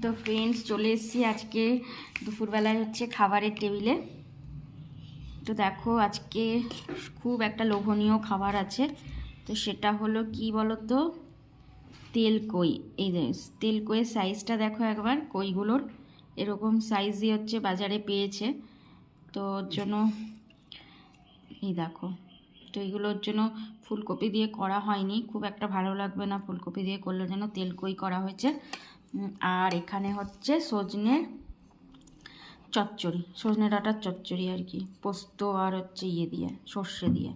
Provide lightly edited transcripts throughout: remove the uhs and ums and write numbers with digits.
তো ফ্রেন্ডস, চলে এসেছি আজকে দুপুরবেলায় হচ্ছে খাবারের টেবিলে। তো দেখো, আজকে খুব একটা লোভনীয় খাবার আছে। তো সেটা হলো কি বলো তো, তেলকই। এই যে তেলকইয়ের সাইজটা দেখো একবার, কইগুলোর এরকম সাইজই হচ্ছে বাজারে পেয়েছে। তো ওর জন্য এই দেখো, তো এইগুলোর জন্য ফুলকপি দিয়ে করা হয়নি, খুব একটা ভালো লাগবে না ফুলকপি দিয়ে করলে, যেন তেলকই করা হয়েছে। আর এখানে হচ্ছে সজনে চচ্চড়ি, সজনে ডাঁটার চচ্চড়ি আর কি, পোস্ত আর হচ্ছে ইয়ে দিয়ে, সর্ষে দিয়ে।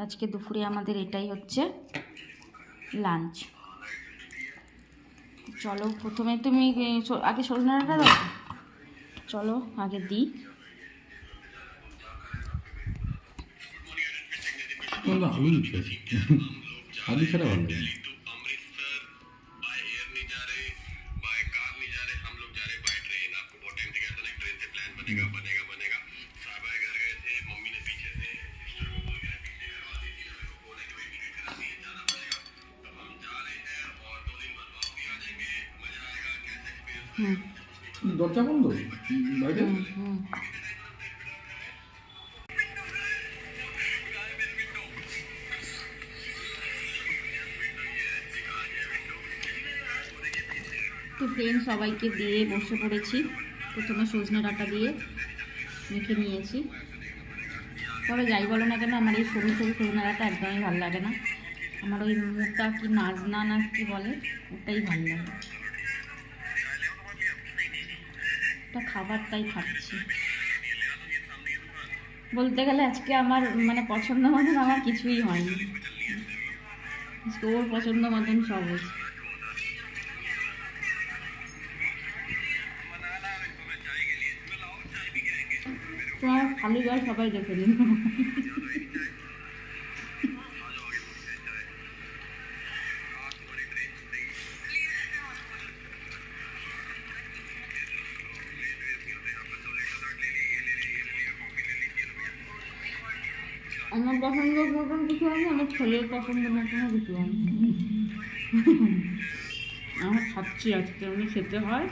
আজকে দুপুরে আমাদের এটাই হচ্ছে লাঞ্চ। চলো, প্রথমে তুমি আগে সজনে ডাঁটা দাও, চলো আগে দিই। আলু দিচ্ছে, আলু ছাড়া ভালো লাগে। দরজা বন্ধ বাইরে। তো ফ্রেন্ড, সবাইকে দিয়ে বসে পড়েছি। প্রথমে সজনে ডাঁটা দিয়ে মেখে নিয়েছি। তবে যাই বলো না কেন, আমার এই সরু সরু সজনে ডাঁটা একদমই ভালো লাগে না। আমার ওই মোটা কি নাজনা না কি বলে, ওটাই ভালো লাগে। ওটা খাবার তাই খাচ্ছি। বলতে গেলে আজকে আমার মানে পছন্দ মতন আমার কিছুই হয়নি, ওর পছন্দ মতন সব হয়েছে। তোমার খালি গায়ে সবাই দেখে নিন। আমার পছন্দ মতন কিছু হয়নি, আমার ছেলের পছন্দ মতনও কিছু হয়নি। আমার খাচ্ছি আজকে, আমি খেতে হয়।